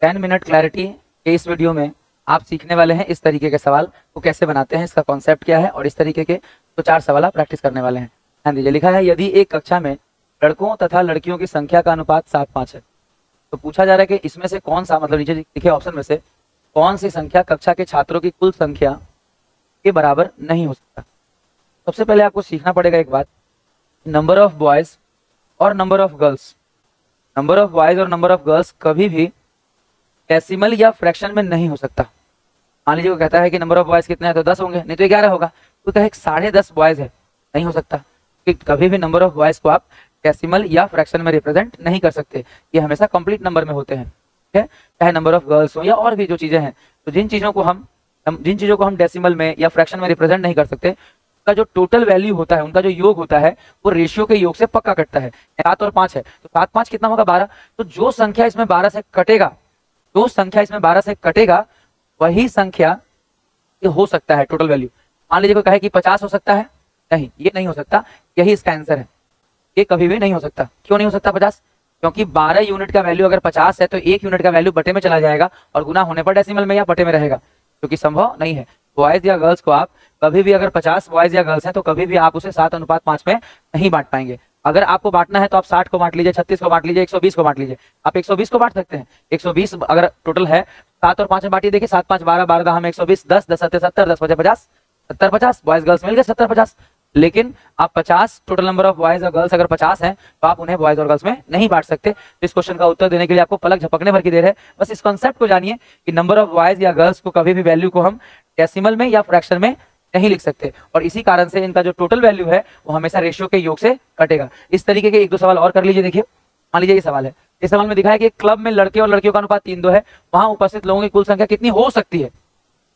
10 minute clarity के इस video में आप सीखने वाले हैं इस तरीके के सवाल को कैसे बनाते हैं, इसका कॉन्सेप्ट क्या है, और इस तरीके के तो 4 सवाल आप प्रैक्टिस करने वाले हैं। ध्यान दीजिए, लिखा है यदि एक कक्षा में लड़कों तथा लड़कियों की संख्या का अनुपात 7:5 है तो पूछा जा रहा है कि इसमें से कौन सा, मतलब नीचे लिखे ऑप्शन में से कौन सी संख्या कक्षा के छात्रों की कुल संख्या के बराबर नहीं हो सकता। सबसे पहले आपको सीखना पड़ेगा एक बात, नंबर ऑफ बॉयज और number of girls, number of boys और नंबर ऑफ गर्ल्स कभी भी डेसिमल या फ्रैक्शन में नहीं हो सकता। मान लीजिए वो कहता है कि नंबर ऑफ बॉयज कितने हैं तो 10 होंगे, नहीं तो 11 होगा। तो कहे 10.5 बॉयज है, नहीं हो सकता कि कभी भी नंबर ऑफ बॉयज को आप डेसिमल या फ्रैक्शन में रिप्रेजेंट नहीं कर सकते, ये हमेशा कंप्लीट नंबर में होते हैं। ठीक है, चाहे नंबर ऑफ गर्ल्स हो या और भी जो चीजें हैं, तो जिन चीजों को हम डेसिमल में या फ्रैक्शन में रिप्रेजेंट नहीं कर सकते, उनका जो टोटल वैल्यू होता है, उनका जो योग होता है वो रेशियो के योग से पक्का कटता है। 7 और 5 है तो 7 5 कितना होगा 12। तो जो संख्या इसमें 12 से कटेगा, जो संख्या इसमें 12 से कटेगा वही संख्या ये हो सकता है टोटल वैल्यू। मान लीजिए कोई कहे कि 50 हो सकता है, नहीं ये नहीं हो सकता, यही इसका आंसर है, ये कभी भी नहीं हो सकता। क्यों नहीं हो सकता 50? क्योंकि 12 यूनिट का वैल्यू अगर 50 है तो 1 यूनिट का वैल्यू बटे में चला जाएगा और गुना होने पर डेसिमल में या बटे में रहेगा, जो कि संभव नहीं है। बॉयज या गर्ल्स को आप कभी भी, अगर 50 बॉयज या गर्ल्स हैं तो कभी भी आप उसे 7:5 में नहीं बांट पाएंगे। अगर आपको बांटना है तो आप 60 को बांट लीजिए, 36 को बांट लीजिए, 120 को बांट लीजिए। आप 120 को बांट सकते हैं, 120 अगर टोटल है 7 और 5 में बांटिए, देखिए 7 5 12 12 10 120, 10 10 7 70, 10 5 50, 70 50, बॉयज गर्ल्स मिल गए 70 50। लेकिन आप 50 टोटल नंबर ऑफ बॉयज और गर्ल्स अगर 50 हैं तो आप उन्हें बॉयज और गर्ल्स में नहीं बांट सकते। तो इस क्वेश्चन का उत्तर देने के लिए आपको पलक झपकने भर की देर है, बस इस कॉन्सेप्ट को जानिए कि नंबर ऑफ बॉयज या गर्ल्स को कभी भी वैल्यू को हम डेसिमल में या फ्रैक्शन में नहीं लिख सकते, और इसी कारण से इनका जो टोटल वैल्यू है वो हमेशा रेशियो के योग से कटेगा। इस तरीके के 1-2 सवाल और कर लीजिए। देखिए, मान लीजिए ये सवाल है, इस सवाल में दिखा है कि एक क्लब में लड़के और लड़कियों का अनुपात 3:2 है, वहां उपस्थित लोगों की कुल संख्या कितनी हो सकती है।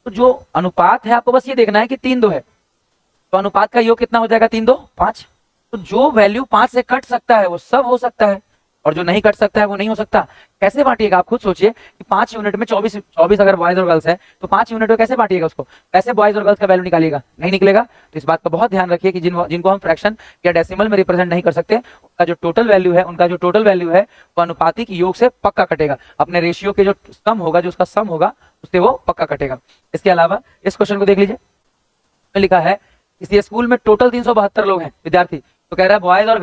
तो जो अनुपात है आपको बस ये देखना है कि 3:2 है, तो अनुपात का योग कितना हो जाएगा 3 2 5। तो जो वैल्यू 5 से कट सकता है वो सब हो सकता है, और जो नहीं कट सकता है वो नहीं हो सकता। कैसे बांटिएगा आप खुद सोचिए कि 5 यूनिट में 24 अगर बॉयज और गर्ल्स है तो 5 यूनिट में कैसे बांटिएगा उसको, कैसे बॉयज और गर्ल्स का वैल्यू निकालिएगा, नहीं निकलेगा। तो इस बात का बहुत ध्यान रखिए कि जिनको हम फ्रैक्शन या डेसिमल में रिप्रेजेंट नहीं कर सकते, उनका जो टोटल वैल्यू है वो अनुपातिक योग से पक्का कटेगा, अपने रेशियो के जो सम होगा, जो उसका सम होगा उससे वो पक्का कटेगा। इसके अलावा इस क्वेश्चन को देख लीजिए, लिखा है इसी स्कूल में टोटल 372 लोग हैं विद्यार्थी, तो कह रहा है बॉयज और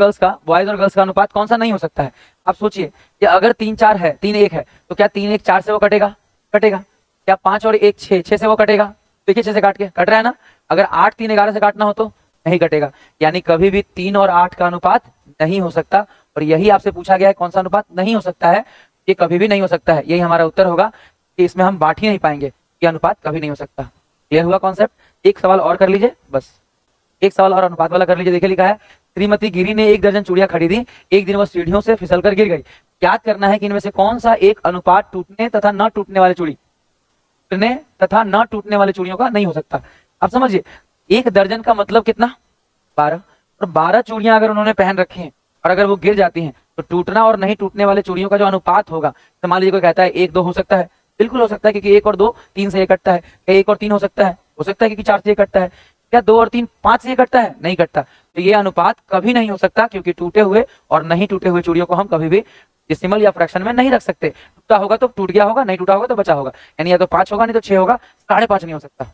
गर्ल्स का अनुपात कौन सा नहीं हो सकता है। आप सोचिए कि अगर 3 4 है, 3 1 है, तो क्या 3 1 4 से वो कटेगा? क्या 5 और 1 6 से वो कटेगा? देखिए 6 से काट के कट रहा है ना। अगर 8 3 11 से काटना हो तो नहीं कटेगा, यानी कभी भी 3 और 8 का अनुपात नहीं हो सकता। और यही आपसे पूछा गया है कौन सा अनुपात नहीं हो सकता है, ये कभी भी नहीं हो सकता है। यही हमारा उत्तर होगा कि इसमें हम बांट ही नहीं पाएंगे, ये अनुपात कभी नहीं हो सकता। क्लियर हुआ कॉन्सेप्ट? एक सवाल और कर लीजिए, बस एक सवाल और अनुपात वाला कर लीजिए। देखिए लिखा है श्रीमती गिरी ने 1 दर्जन चूड़ियां खरीदी, एक दिन वह सीढ़ियों से फिसलकर गिर गई। याद करना है कि इनमें से कौन सा एक अनुपात टूटने तथा न टूटने वाले चूड़ियों का नहीं हो सकता। अब समझिए 1 दर्जन का मतलब कितना 12, और 12 चूड़ियां अगर उन्होंने पहन रखी हैं और अगर वो गिर जाती हैं तो टूटना और नहीं टूटने वाले चूड़ियों का जो अनुपात होगा, तो मान लीजिए कोई कहता है 1 2 हो सकता है, बिल्कुल हो सकता है क्योंकि 1 और 2 3 से ये कटता है। क्या 1 और 3 हो सकता है क्योंकि 4 से ये कटता है। क्या 2 और 3 5 से कटता है? नहीं कटता। तो ये अनुपात कभी नहीं हो सकता, क्योंकि टूटे हुए और नहीं टूटे हुए चूड़ियों को हम कभी भी डेसिमल या फ्रैक्शन में नहीं रख सकते। टूटा होगा तो टूट गया होगा, नहीं टूटा होगा तो बचा होगा, यानी या तो 5 होगा नहीं तो 6 होगा, 5.5 नहीं हो सकता।